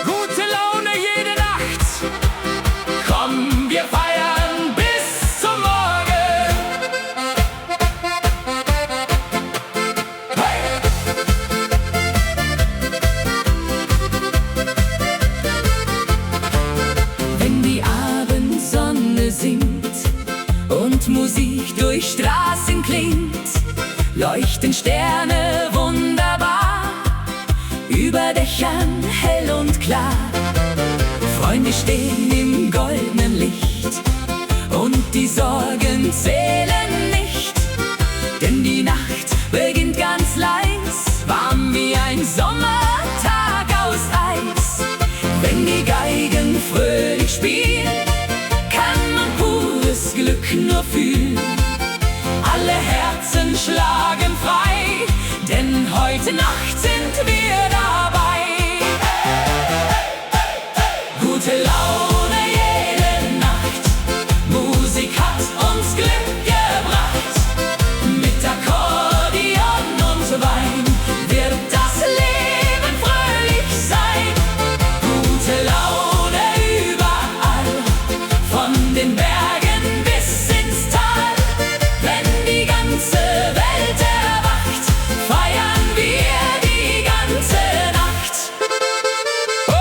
Gute Laune jede Nacht. Komm, wir feiern bis zum Morgen. Hey! Wenn die Abendsonne singt und Musik durch Straßen klingt, leuchten Sterne wunderbar, über Dächern hell und klar. Freunde stehen im goldenen Licht und die Sorgen zählen nicht, denn die Nacht beginnt ganz leis, warm wie ein Sommertag aus Eis. Wenn die Geigen fröhlich spielen, kann man pures Glück nur fühlen. Alle Herzen schlagen frei, denn heute Nacht sind wir dabei. Gute Laune jede Nacht, Musik hat uns Glück gebracht. Mit Akkordeon und Wein wird das Leben fröhlich sein. Gute Laune überall, von den Bergen bis ins Tal. Wenn die ganze Welt erwacht, feiern wir die ganze Nacht. Oh,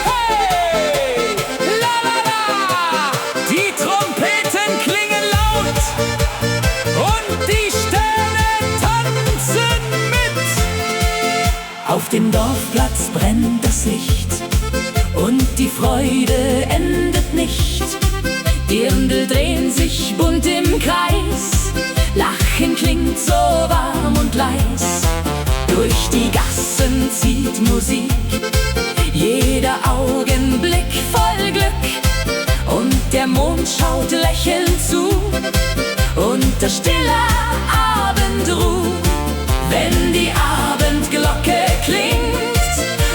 hey! La la la! Die Trompeten klingen laut und die Sterne tanzen mit. Auf dem Dorfplatz brennt das Licht und die Freude endet nicht. Dirndl drehen sich bunt im Kreis, Lachen klingt so warm und leis. Durch die Gassen zieht Musik, jeder Augenblick voll Glück. Und der Mond schaut lächelnd zu, unter stiller Abendruh. Wenn die Abendglocke klingt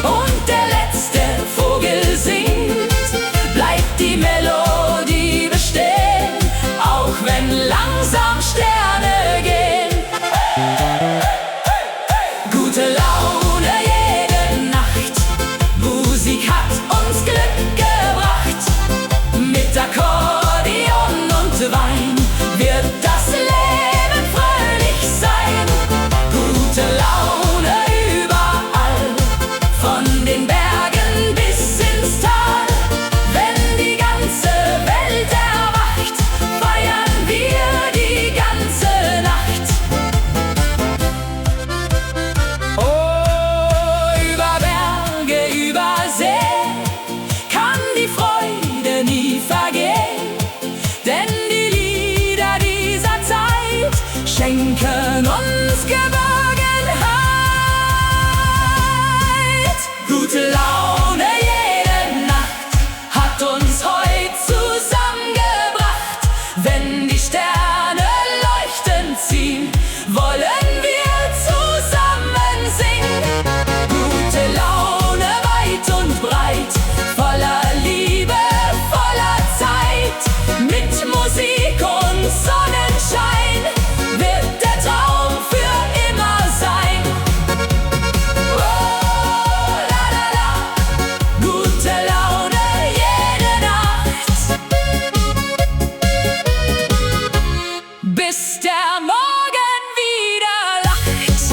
und der letzte Vogel singt, bleibt die Melodie bestehen, auch wenn langsam Sterne gehen. Gute Laune jede Nacht, Musik hat uns Glück gebracht. Mit Akkordeon und Wein wird das Leben fröhlich sein. Gute Laune überall, von den Bergen bis ins Tal. Wenn die ganze Welt erwacht, feiern wir die ganze Nacht. Oh, über Berge, über See kann die Freude nie vergehen, denn die Lieder dieser Zeit schenken uns Geborgenheit. Gute Laune jede Nacht hat uns heute zusammengebracht. Wenn die Sterne leuchtend ziehen, wollen wir zusammen singen. Gute Laune weit und breit, voller Liebe, voller Zeit. Mit Musik und Sonnenschein wird der Traum für immer sein. Oh, la la la, gute Laune jede Nacht, bis der Morgen wieder lacht.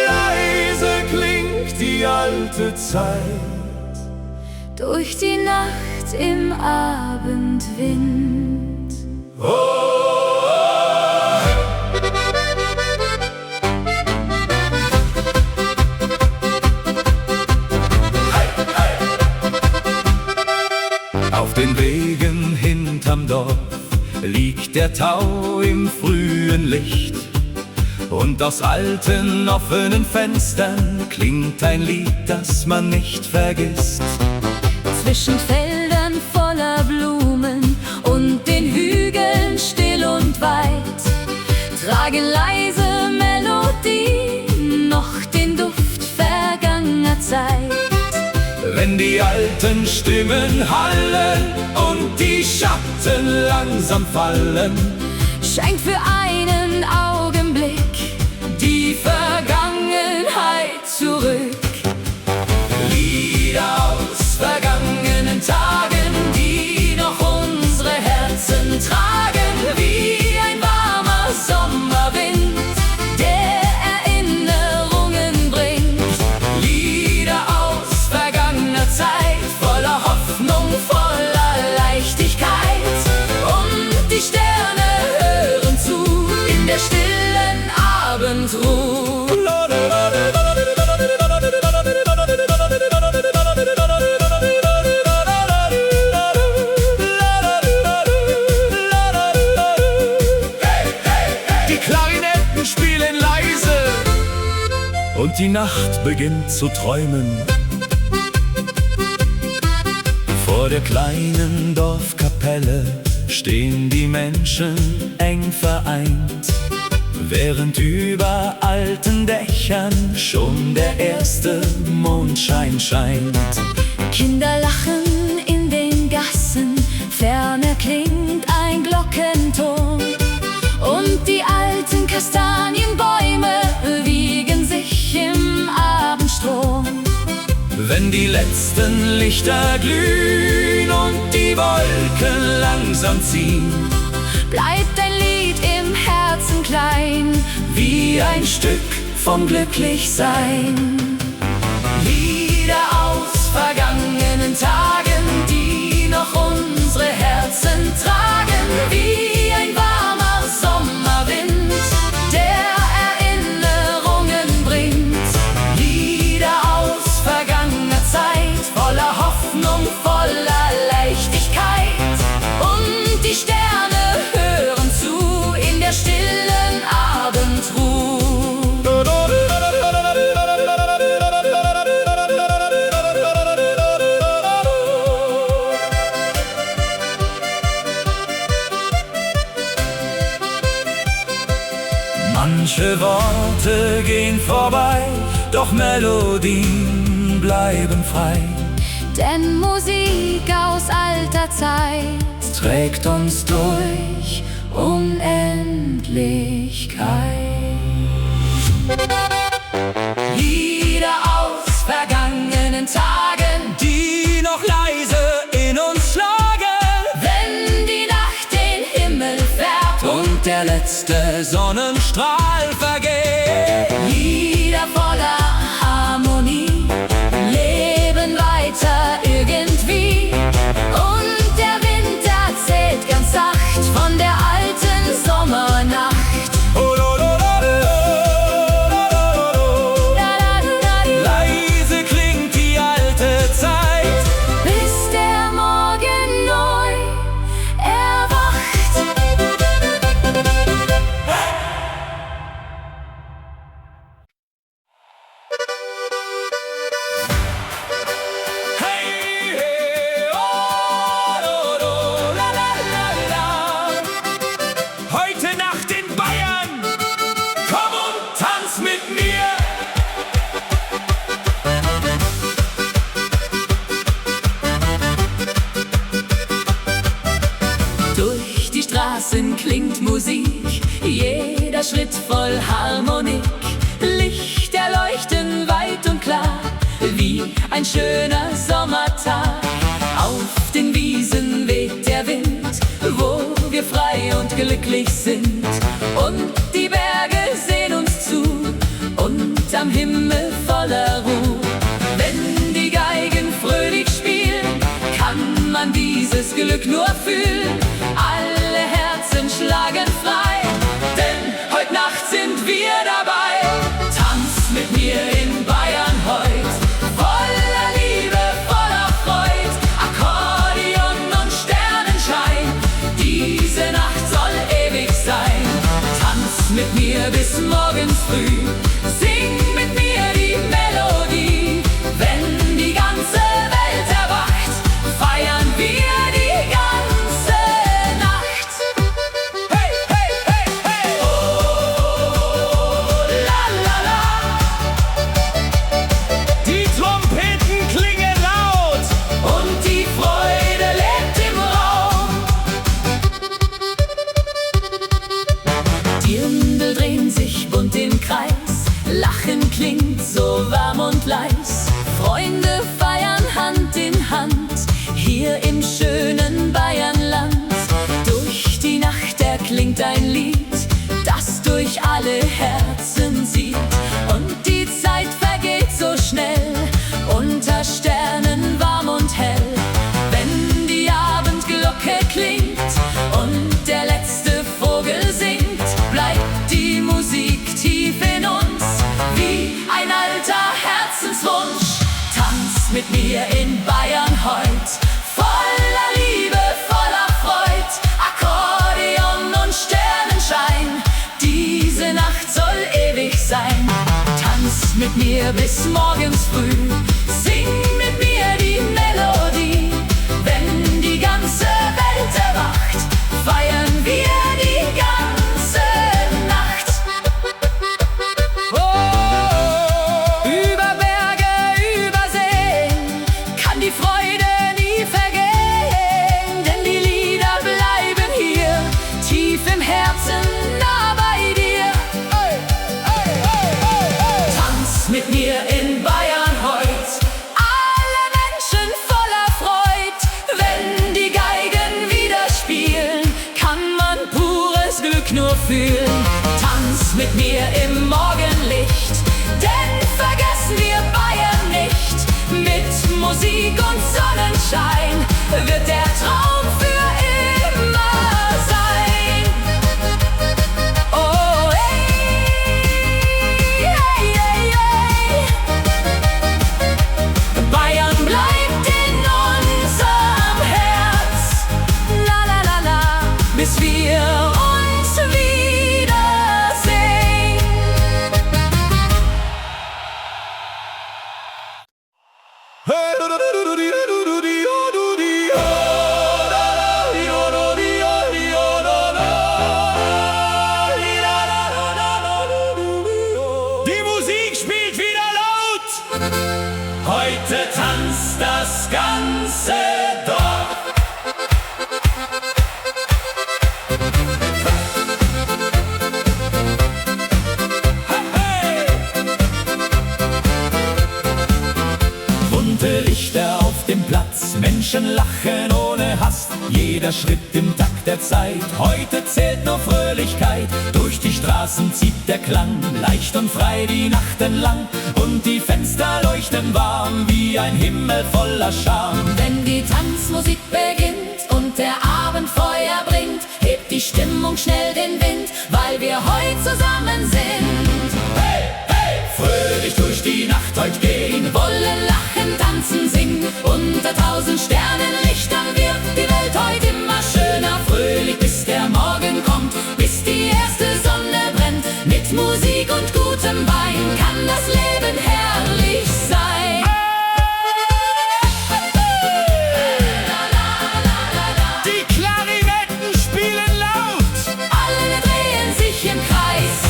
Leise klingt die alte Zeit Durch die Nacht im Abendwind. Auf den Wegen hinterm Dorf liegt der Tau im frühen Licht. Und aus alten offenen Fenstern klingt ein Lied, das man nicht vergisst. Zwischen Feldern voller Blumen und den Hügeln tragen leise Melodien noch den Duft vergangener Zeit. Wenn die alten Stimmen hallen und die Schatten langsam fallen, Scheint für einen Augenblick die Vergangenheit zurück. Lieder Aus vergangenen Tagen, die noch unsere Herzen tragen, wie ein warmer Sommerwind, der Erinnerungen bringt. Lieder Aus vergangener Zeit, voller Hoffnung, voller Leichtigkeit. Und die Sterne hören zu in der stillen Abendruhe. Die Klarinetten spielen leise und die Nacht beginnt zu träumen. Vor der kleinen Dorfkapelle stehen die Menschen eng vereint, während über alten Dächern schon der erste Mondschein scheint. Kinder lachen in den Gassen, ferne klingt ein Glockenton. Und die alten Kastanienbäume wiegen sich im Abendstrom. Wenn die letzten Lichter glühen und die Wolken langsam ziehen, Bleibt ein Lied im Herzen klein, wie ein Stück vom Glücklichsein. Lieder aus vergangenen Tagen, die noch unsere Herzen tragen, wie ein warmer Sommerwind, der Erinnerungen bringt. Lieder aus vergangener Zeit, voller Hoffnung, voller Leichtigkeit. Und die Sterne hören zu in der stillen Abendruhe. Manche Worte gehen vorbei, doch Melodien bleiben frei. denn Musik aus alter Zeit Trägt uns durch Unendlichkeit. Lieder aus vergangenen Tagen, die noch leise in uns schlagen, wenn die Nacht den Himmel färbt und der letzte Sonnenstrahl vergeht. Lieder voller Harmonie leben weiter irgendwie. Und der Wind erzählt ganz sacht von der alten Sommernacht. Leise klingt die alte Zeit, Bis der Morgen neu erwacht. hey, hey, oh, do, do, la, la, la, la. Heute Nacht in Bayern, komm und tanz mit mir. Durch die Straßen klingt Musik, jeder Schritt voll Harmonik. Lichter leuchten weit und klar, wie ein schöner Sommertag. Auf den Wiesen weht der Wind, wo wir frei und glücklich sind. Und die Berge sehen uns zu, und am Himmel voller Ruhe. Wenn die Geigen fröhlich spielen, kann man dieses Glück nur fühlen. Alle Herzen schlagen frei, denn heute Nacht sind wir dabei. Tanz mit mir in Bayern heut, voller Liebe, voller Freud. Akkordeon und Sternenschein, diese Nacht soll ewig sein. Tanz mit mir bis morgens früh, sing mit mir die Melodie. Wenn die ganze Welt erwacht, feiern wir die ganze Nacht. Hey, hey, hey, hey, oh. alle Herzen sieht. Und die Zeit vergeht so schnell, unter Sternen warm und hell. Wenn die Abendglocke klingt und der letzte Vogel singt, bleibt die Musik tief in uns, wie ein alter Herzenswunsch. Tanz mit mir in Bayern heut, voller Liebe, voller Freud, Akkordeon und Sternenschein, diese Nacht soll ewig sein. Tanz mit mir bis morgens früh, sing mit mir die Melodie. Wenn die ganze Welt erwacht, feiern wir die ganze Nacht. Oh, über Berge, über Seen kann die Freude nie vergehen, denn die Lieder bleiben hier, tief im Herzen, nah bei dir. Tanz mit mir in Bayern heut, alle Menschen voller Freud. Wenn die Geigen wieder spielen, kann man pures Glück nur fühlen. Tanz mit mir im Morgenlicht, denn vergessen wir Bayern nicht. Mit Musik und Sonnenschein wird der Traum für immer sein. Oh, ey, ey, ey, ey. Bayern bleibt in unserem Herz, la la la la, bis wir uns wiedersehen. Die Musik spielt wieder laut. Heute tanzt das ganze Dorf. Hey! Bunte Lichter auf dem Platz, Menschen lachen ohne Hass. Jeder Schritt im Takt der Zeit, heute zählt nur Fröhlichkeit. Durch die Straßen zieht der Klang, leicht und frei die Nacht entlang. Und die Fenster leuchten warm, wie ein Himmel voller Charme. Wenn die Tanzmusik beginnt und der Abend Feuer bringt, hebt die Stimmung schnell den Wind, weil wir heute zusammen sind. Hey, hey! Fröhlich durch die Nacht heute gehen, Wollen lachen, tanzen, singen, unter 1000 Sternenlichtern wird die Welt heute immer schöner. Fröhlich bis der Morgen kommt, bis die erste Sonne brennt. Mit Musik und gutem Wein kann das Leben herrlich sein. die Klarinetten spielen laut. Alle drehen sich im Kreis.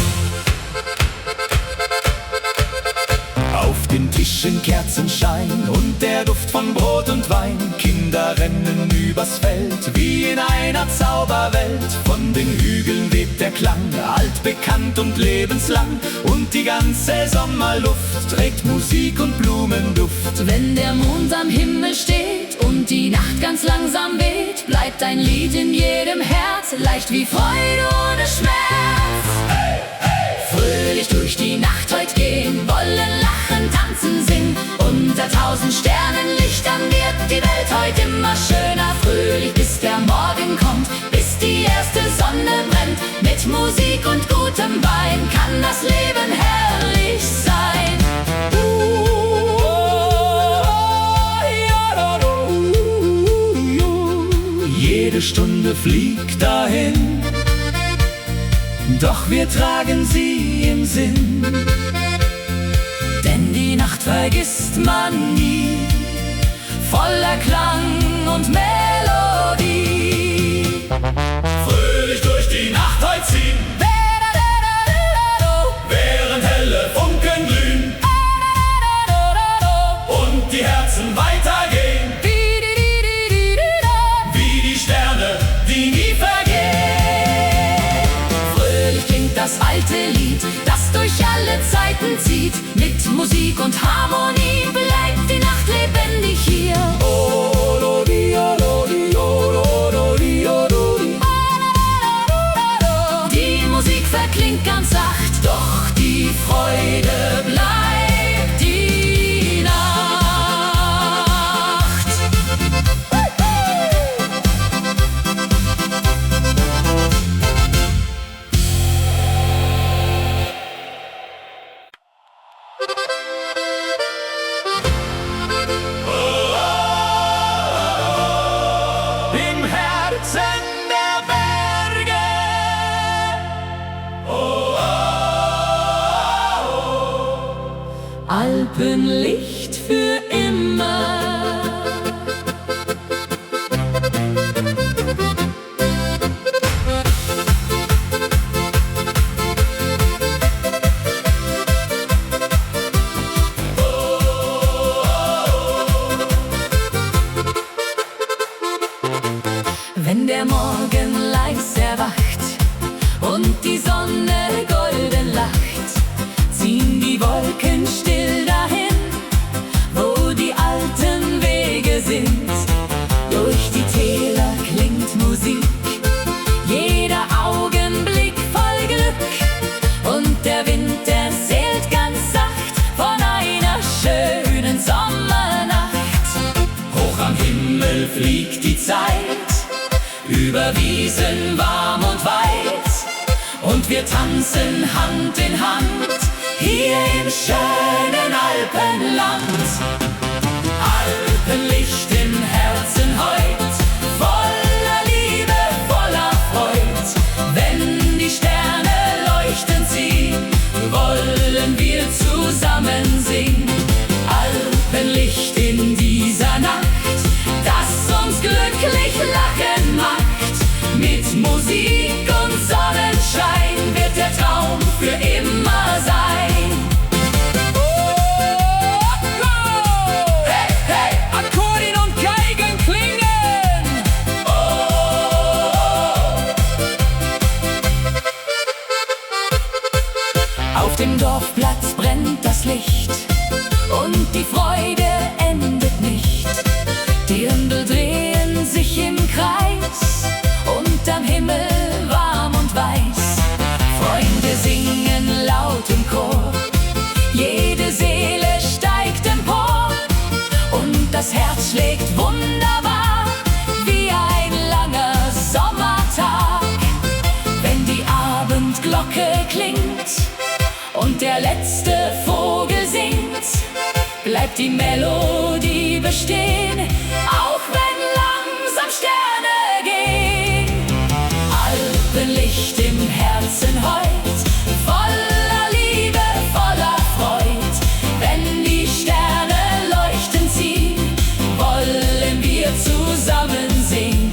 Auf den Tischen Kerzenschein und der Duft von Brot und Wein. Kinder rennen übers Feld wie in einer Zauberwelt. Von den Hügeln webt der Klang, altbekannt und lebenslang. Und die ganze Sommerluft trägt Musik und Blumenduft. Wenn der Mond am Himmel steht und die Nacht ganz langsam weht, bleibt ein Lied in jedem Herz, leicht wie Freude ohne Schmerz. Hey, hey! Fröhlich durch die Nacht heut gehen, wollen lachen, tanzen, singen. Unter 1000 Sternenlichtern wird die Welt heut immer schöner. Fröhlich bis der Morgen kommt, bis die erste Sonne brennt. Mit Musik und gutem Wein kann das Leben herrlich sein. Jede Stunde fliegt dahin, doch wir tragen sie im Sinn. Denn die Nacht vergisst man nie, voller Klang und Melodie. Fröhlich durch die Nacht heut ziehen, während helle Funken glühen und die Herzen weitergehen, wie die Sterne, die nie vergehen. Fröhlich klingt das alte Lied, das durch alle Zeiten zieht. Mit Musik und Harmonie bleibt die Nacht lebendig hier. Die Musik verklingt ganz sacht Morgenleis erwacht und die Sonne golden lacht, ziehen die Wolken still dahin, wo die alten Wege sind. Durch die Täler klingt Musik, jeder Augenblick voll Glück, und der Wind erzählt ganz sacht von einer schönen Sommernacht. Hoch am Himmel fliegt die Zeit, über Wiesen warm und weit, und wir tanzen Hand in Hand, hier im schönen Alpenland. Alpenlicht im Herzen heut, voller Liebe, voller Freud. Wenn die Sterne leuchten ziehen, wollen wir zusammen singen. Alpenlicht in dieser Nacht, das uns glücklich lachen macht. Mit Musik und Sonnenschein wird der Traum für immer sein. Hey, hey, Akkordeon und Geigen klingen. Auf dem Dorfplatz brennt das Licht und die Freude endet nicht. Die Ründel drehen sich im Kreis und am Himmel warm und weiß. Freunde singen laut im Chor, jede Seele steigt empor, und das Herz schlägt wunderbar wie ein langer Sommertag. Wenn die Abendglocke klingt und der letzte Vogel singt, bleibt die Melodie bestehen, auch wenn langsam Sterne gehen. Alpenlicht im Herzen heut, voller Liebe, voller Freud. Wenn die Sterne leuchten ziehen, wollen wir zusammen singen.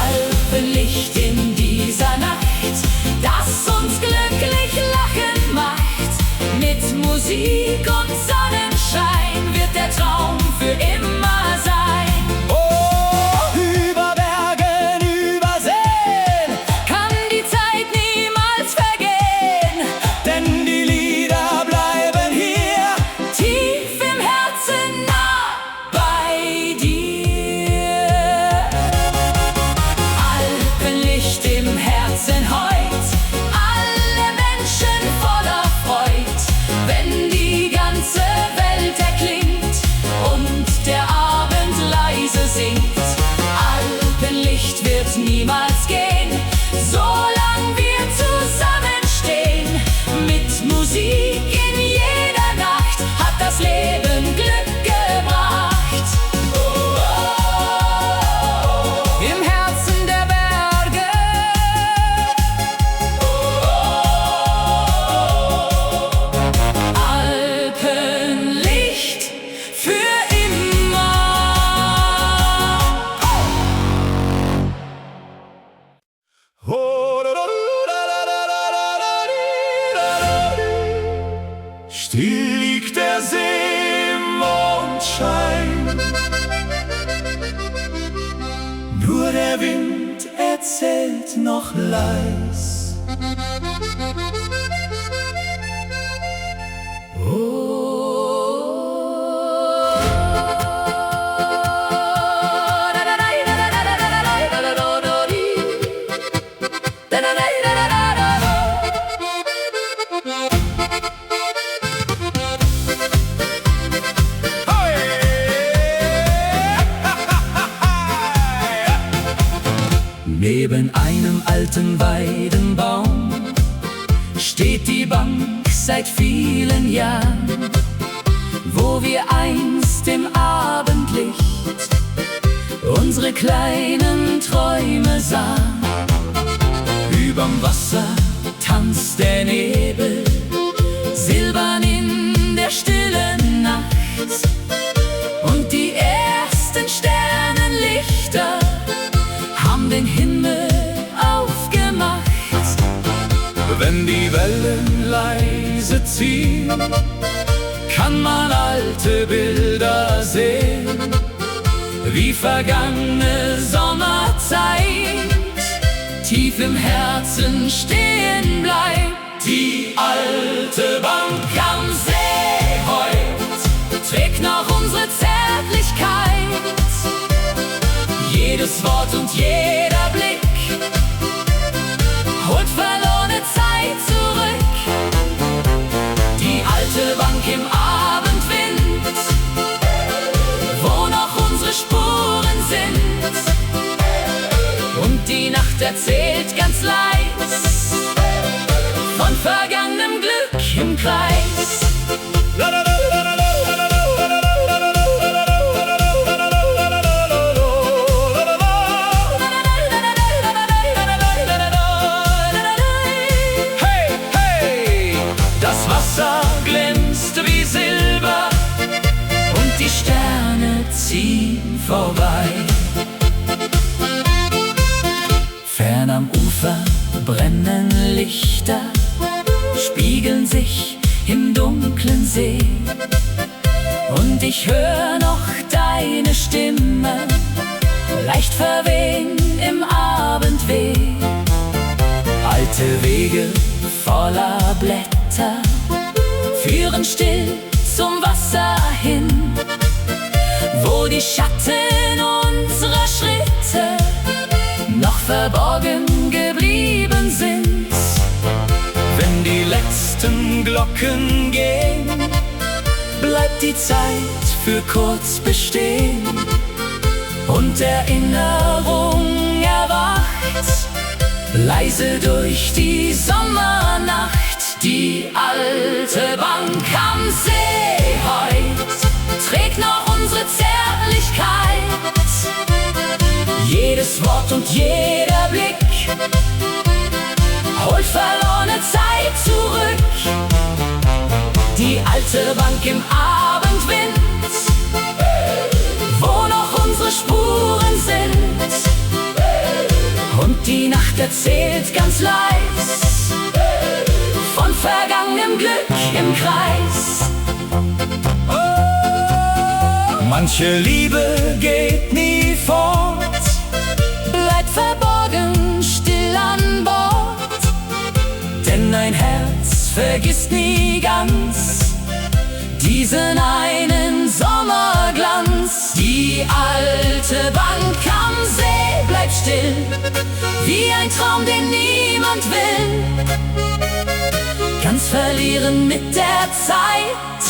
Alpenlicht in dieser Nacht, das uns glücklich lachen macht. Mit Musik und Sonnenschein wird der Traum für immer sein. Oh, über Bergen, über Seen Kann die Zeit niemals vergehen, denn die Lieder bleiben hier. tief im Herzen nah bei dir. Alpenlicht im Herzen heut, alle Menschen voller Freud. Wenn die ganze Welt erklingt und der Abend leise singt, Alpenlicht wird niemals gehen, solang wir zusammenstehen. Mit Musik in jeder Nacht hat das Leben Glück gebracht. Im Herzen der Berge, Alpenlicht für immer. Still liegt der See im Mondschein, nur der Wind erzählt noch leis. Neben einem alten Weidenbaum steht die Bank seit vielen Jahren, wo wir einst im Abendlicht unsere kleinen Träume sahen. Überm Wasser tanzt der Nebel, silbern in der stillen Nacht, und die ersten Sternenlichter haben den Himmel aufgemacht. Wenn die Wellen leise ziehen, kann man alte Bilder sehen, wie vergangene Sommerzeit. tief im Herzen stehen bleibt. Die alte Bank am See heut trägt noch unsere Zärtlichkeit. Jedes Wort und jeder Blick holt verlorene Zeit zurück. Die alte Bank im Abendwind, wo noch unsere Spuren sind. Und die Nacht erzählt ganz leis von vergangenem Glück im Kreis. Hey, hey! Das Wasser glänzt wie Silber und die Sterne ziehen vorbei. Fern am Ufer brennen Lichter, spiegeln sich im dunklen See. Und ich hör noch deine Stimme, leicht verwehen im Abendweh. Alte Wege voller Blätter führen still zum Wasser hin, wo die Schatten unserer Schritte noch verborgen geblieben sind. Wenn die letzten Glocken gehen, bleibt die Zeit für kurz bestehen und Erinnerung erwacht leise durch die Sommernacht. Die alte Bank am See heut trägt noch unsere Zärtlichkeit. Jedes Wort und jeder Blick holt verlorene Zeit zurück. Die alte Bank im Abendwind, wo noch unsere Spuren sind. Und die Nacht erzählt ganz leis von vergangenem Glück im Kreis. Manche Liebe geht nie fort, bleibt verborgen still an Bord. Denn ein Herz vergisst nie ganz diesen einen Sommerglanz. Die alte Bank am See bleibt still, wie ein Traum, den niemand will. Ganz verlieren mit der Zeit,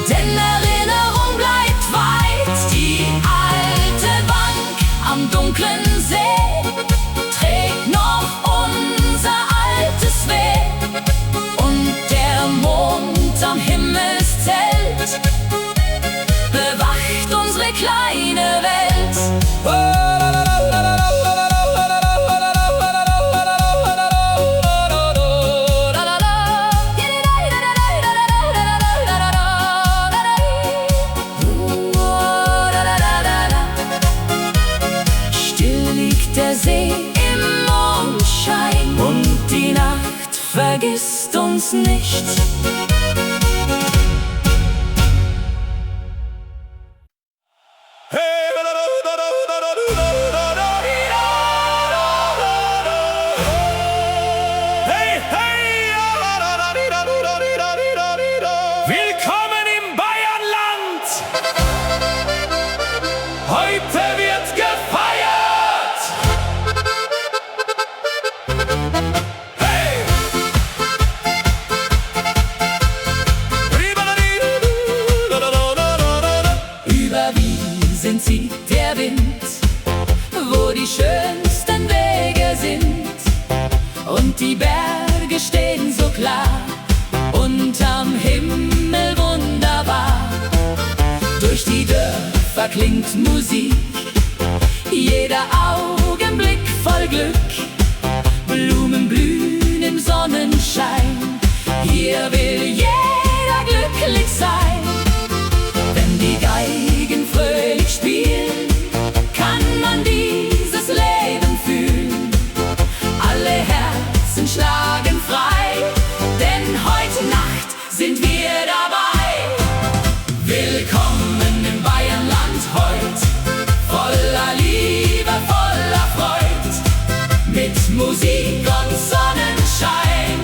denn Erinnerung bleibt weit. Die alte Bank am dunklen See trägt noch unser altes Weh. Und der Mond am Himmelszelt bewacht unsere kleine Welt. Still liegt der See im Mondschein und die Nacht vergisst uns nicht. Willkommen im Bayernland! Heute wird gefeiert! Hey! Über Wiesen zieht der Wind, wo die schönsten Wege sind. Und die Berge stehen so klar, unterm Himmel wunderbar. Durch die Dörfer klingt Musik, jeder Augenblick voll Glück. Blumen blühen im Sonnenschein, hier will jeder glücklich sein. Wenn die Geigen fröhlich spielen, kann man dieses Leben fühlen. Alle Herzen schlagen frei, denn heute Nacht sind wir dabei. Willkommen im Bayernland heut, voller Liebe, voller Freud. Mit Musik und Sonnenschein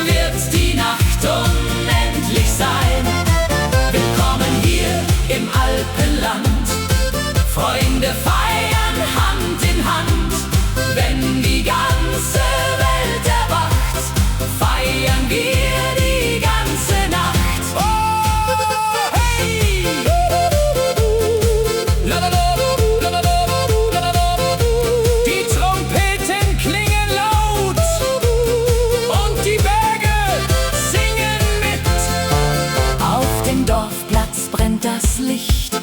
wird die Nacht unendlich sein. Willkommen hier im Alpenland, Freunde feiern Hand in Hand. Wenn die ganze Welt erwacht, feiern wir die ganze Nacht. Oh, hey! Die Trompeten klingen laut und die Berge singen mit. Auf dem Dorfplatz brennt das Licht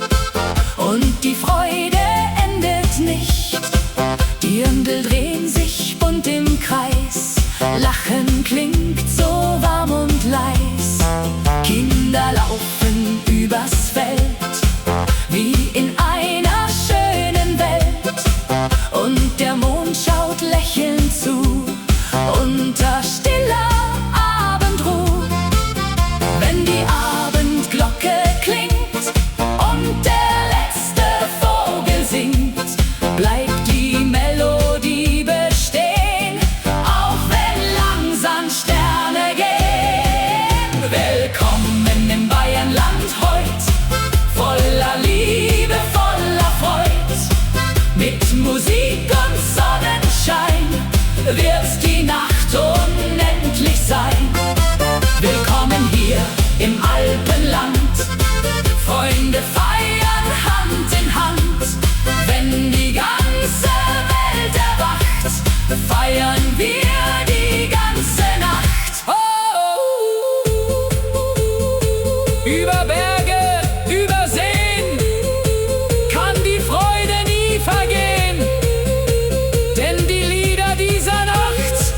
und die Freude endet nicht. Dirndl drehen sich bunt im Kreis, Lachen klingt so warm und leis. Kinder laufen übers Feld, wie in einer schönen Welt. Und der Mond schaut lächelnd zu, unter stiller Abendruh. Wenn die Abendglocke klingt und der letzte Vogel singt, bleibt die Melodie bestehen, auch wenn langsam Sterne gehen. Willkommen im Bayernland heut, voller Liebe, voller Freud. Mit Musik und Sonnenschein wird die Nacht unendlich sein. Willkommen hier im Alpenland, Freunde feiern Hand in Hand. Wenn die ganze Welt erwacht, feiern wir die ganze Nacht. Oh, über Berge, über Seen kann die Freude nie vergehen, denn die Lieder dieser Nacht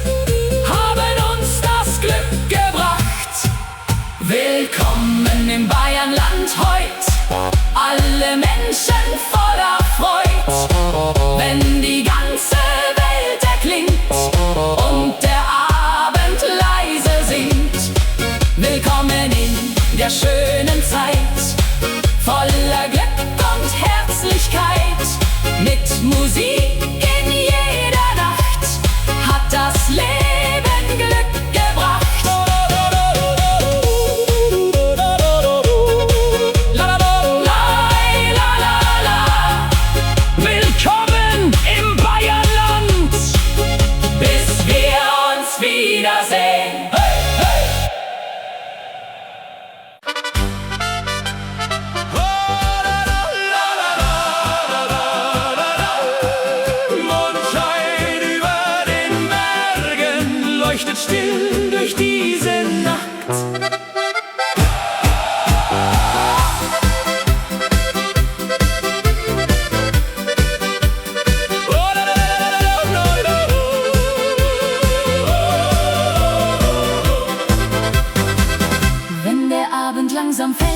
haben uns das Glück gebracht. Willkommen im Bayernland heut, alle Menschen voller Freud. Wenn die ganze Welt erklingt und der Abend leise singt. Willkommen in der schönen Zeit, voller Glück und Herzlichkeit. Mit Musik in jeder Nacht hat das Leben Glück gebracht. Willkommen im Bayernland, bis wir uns wiedersehen. Hey, hey! Mondschein über den Bergen leuchtet still durch diese Nacht. Wenn der Abend langsam fällt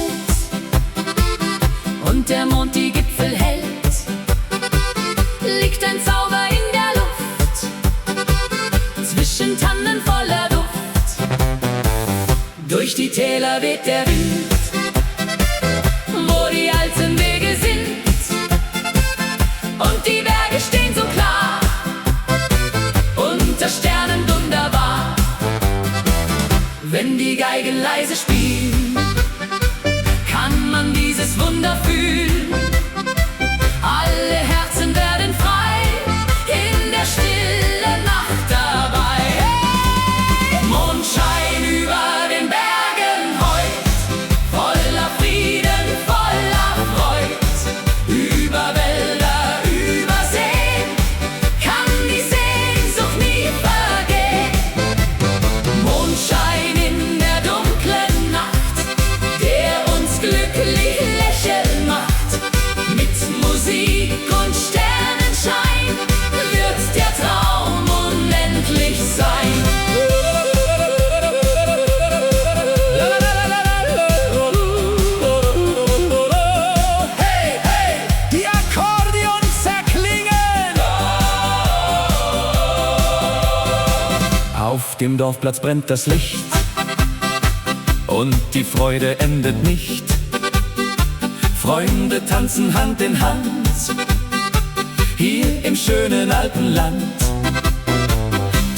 und der Mond die Gipfel hält, liegt ein Zauber in der Luft, zwischen Tannen voller Duft. Durch die Täler weht der Wind, wo die alten Wege sind, und die Berge stehen so klar, unter Sternen wunderbar. Wenn die Geigen leise spielen, kann man dieses Wunder fühlen. Alle Herzen werden frei, in der stillen Nacht dabei. Hey! Mondschein über den Bergen heut, voller Frieden, voller Freud. Über Wälder, über Seen kann die Sehnsucht nie vergehen. Mondschein in der dunklen Nacht, der uns glücklich lächeln macht. Mit Musik und Sternenschein wird der Traum unendlich sein. Hey, hey, die Akkordeons erklingen. Auf dem Dorfplatz brennt das Licht und die Freude endet nicht. Freunde tanzen Hand in Hand, hier im schönen Alpenland.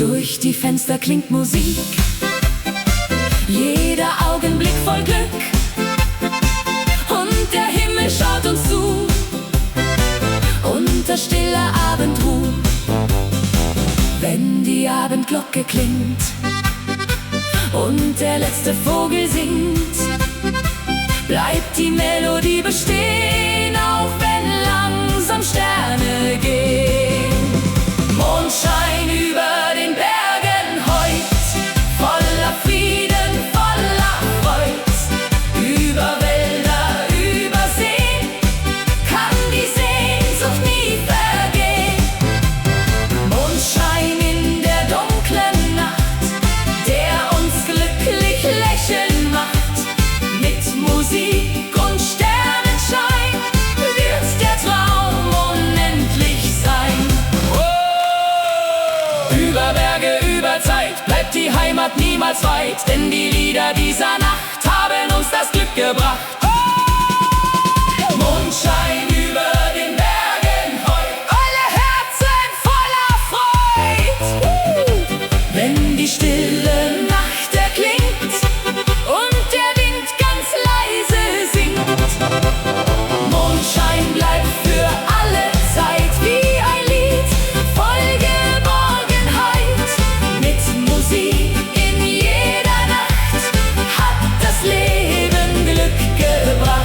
Durch die Fenster klingt Musik, jeder Augenblick voll Glück. Und der Himmel schaut uns zu, unter stiller Abendruh. Wenn die Abendglocke klingt und der letzte Vogel singt, bleibt die Melodie bestehen, auch wenn langsam Sterne gehen. Mondschein über den Bergen heut, voller Frieden, voller Freud. Über Wälder, über Seen kann die Sehnsucht nie vergehen. Mondschein in der dunklen Nacht, der uns glücklich lächeln macht. Mit Musik und Sternenschein wird der Traum unendlich sein. Über Berge, über Zeit bleibt die Heimat niemals weit, denn die Lieder dieser Nacht haben uns das Glück gebracht. Mondschein über den Bergen heut, alle Herzen voller Freud. Wenn die stille Nacht erklingt und der Wind ganz leise singt, Mondschein bleibt für alle Zeit wie ein Lied voll Geborgenheit. Mit Musik in jeder Nacht hat das Leben Glück gebracht.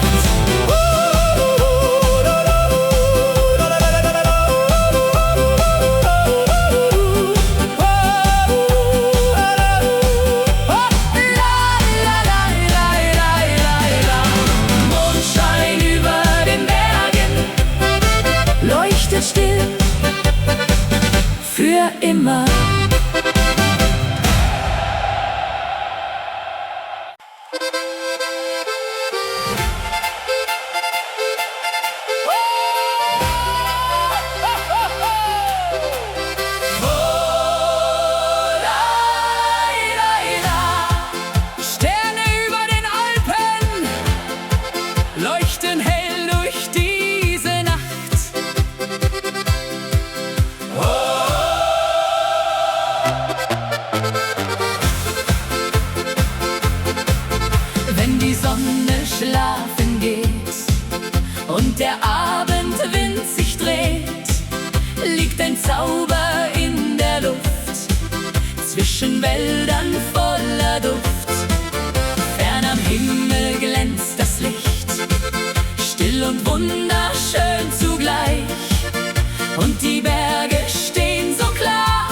Mondschein über den Bergen leuchtet still für immer. Sterne über den Alpen leuchten hell durch diese Nacht. Wenn die Sonne schlafen geht und der Abendwind sich dreht, liegt ein Zauber in der Luft, zwischen Wäldern voller Duft. Fern am Himmel glänzt das Licht, still und wunderschön zugleich. Und die Berge stehen so klar,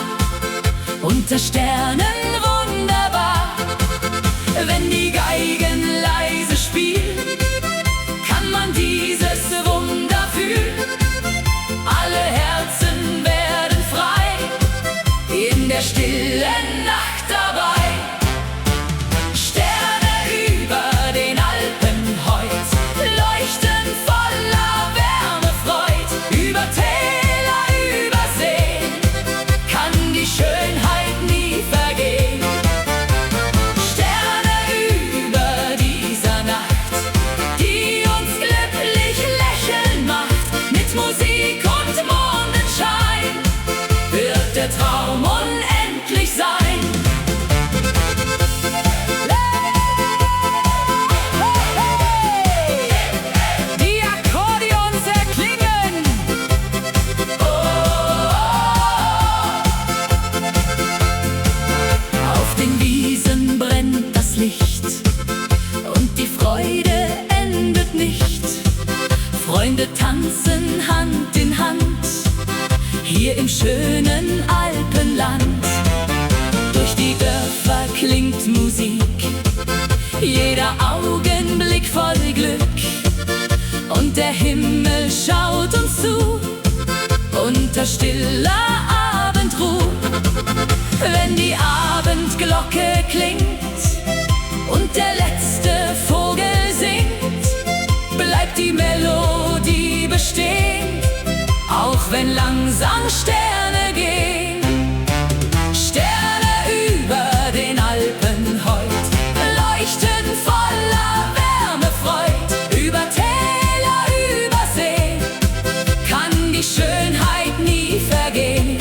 unter Sternen wunderbar. Wenn die Geigen leise spielen, kann man dieses Wunder fühlen. Alle Herzen werden frei, in der stillen Nacht dabei. Sterne über den Alpen heut leuchten voller Wärme, Freud. Über Täler, über Seen kann die Schönheit nie vergehen. Sterne über dieser Nacht, die uns glücklich lächeln macht. Mit Musik und Mondenschein wird der Traum unendlich sein. Die Akkordeons erklingen. Auf den Wiesen brennt das Licht und die Freude endet nicht. Freunde tanzen Hand in Hand, hier im schönen Alpenland. Durch die Dörfer klingt Musik, jeder Augenblick voll Glück. Und der Himmel schaut uns zu, unter stiller Abendruh. Wenn die Abendglocke klingt und der letzte Vogel singt, bleibt die Melodie bestehen, auch wenn langsam Sterne gehen. Sterne über den Alpen heut leuchten voller Wärme, Freud. Über Täler, über See kann die Schönheit nie vergehen.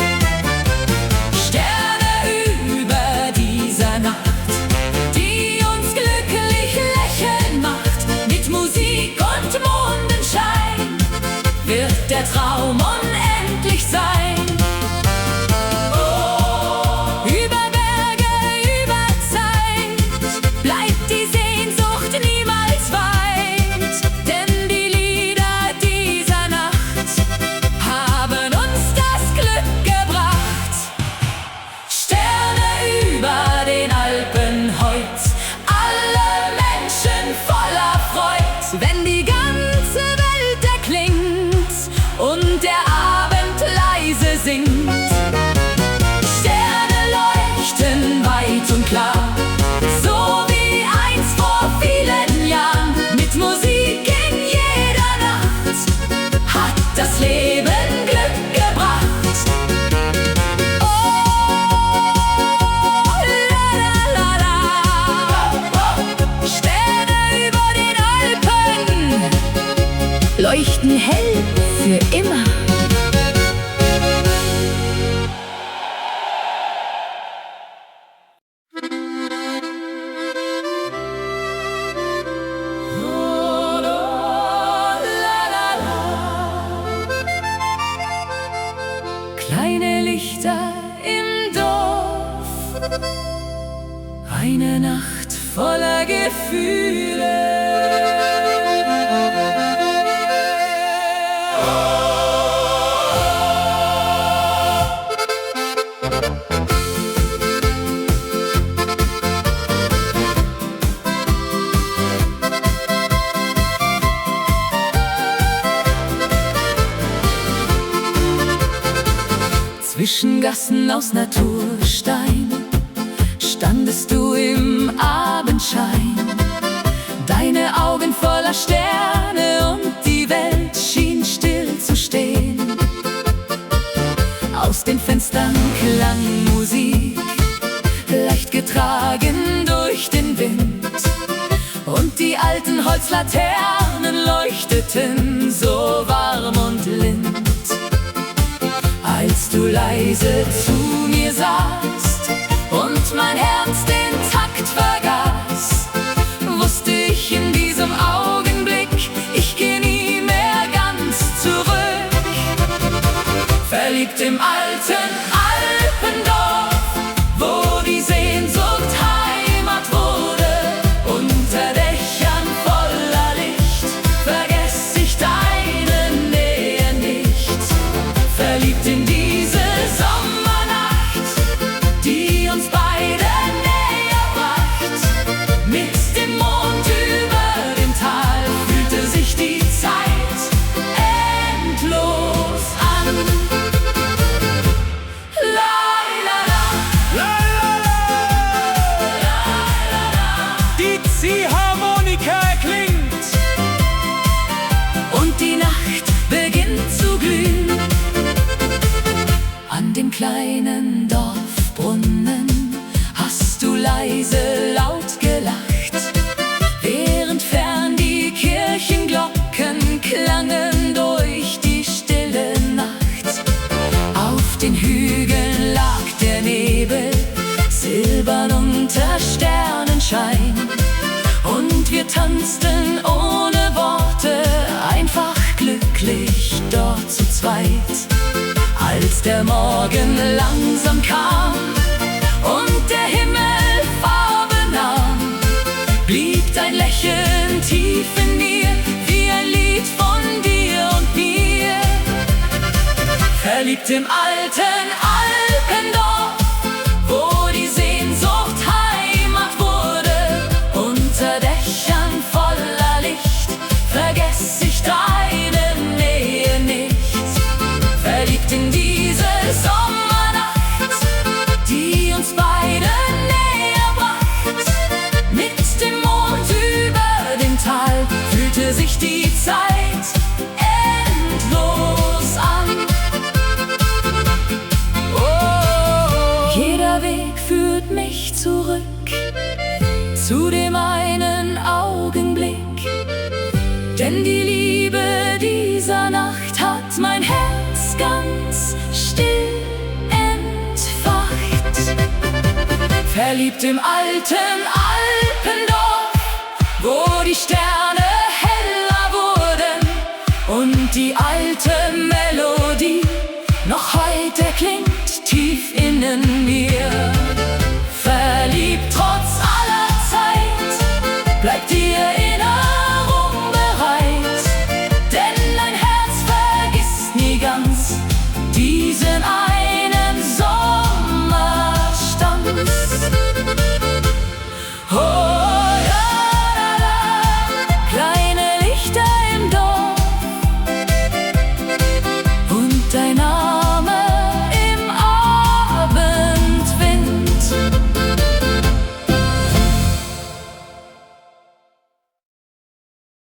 Eine Nacht voller Gefühle. Zwischen Gassen aus Naturstein standest du im Abendschein, deine Augen voller Sterne und die Welt schien still zu stehen. Aus den Fenstern klang Musik, leicht getragen durch den Wind, und die alten Holzlaternen leuchteten so warm und lind. Als du leise zu mir sahst und mein Herz den Takt vergaß, wusste ich in diesem Augenblick, ich geh nie mehr ganz zurück. Verliebt im alten Alpendorf, wo die Sehnsucht Heimat wurde, unter Dächern voller Licht, vergess ich deine Nähe nicht. Verliebt in diese Sommernacht, die uns beide näher bracht. Mit dem Mond über dem Tal fühlte sich die Zeit endlos an. La la la, La la la, die Ziehharmonika erklingt und die Nacht beginnt zu glühen. An dem kleinen Dorfbrunnen hast du leise laut gelacht, während fern die Kirchenglocken klangen durch die stille Nacht. Auf den Hügeln lag der Nebel, silbern unter Sternenschein, und wir tanzten ohne Worte, einfach glücklich dort zu zweit. Als der Morgen langsam kam und der Himmel Farbe nahm, blieb dein Lächeln tief in mir, wie ein Lied von dir und mir. Verliebt im alten Alpendorf, wo die Sehnsucht Heimat wurde, unter Dächern voller Licht, vergess ich deine Nähe nicht. Verliebt in diese Sommernacht, die uns beide näher bracht. Mit dem Mond über dem Tal fühlte sich die Zeit endlos an. Oh, jeder Weg führt mich zurück zu dem einen Augenblick, denn die Liebe dieser Nacht hat mein Herz ganz still entfacht. Verliebt im alten Alpendorf, wo die Sterne heller wurden und die alte Melodie noch heute klingt tief innen mir.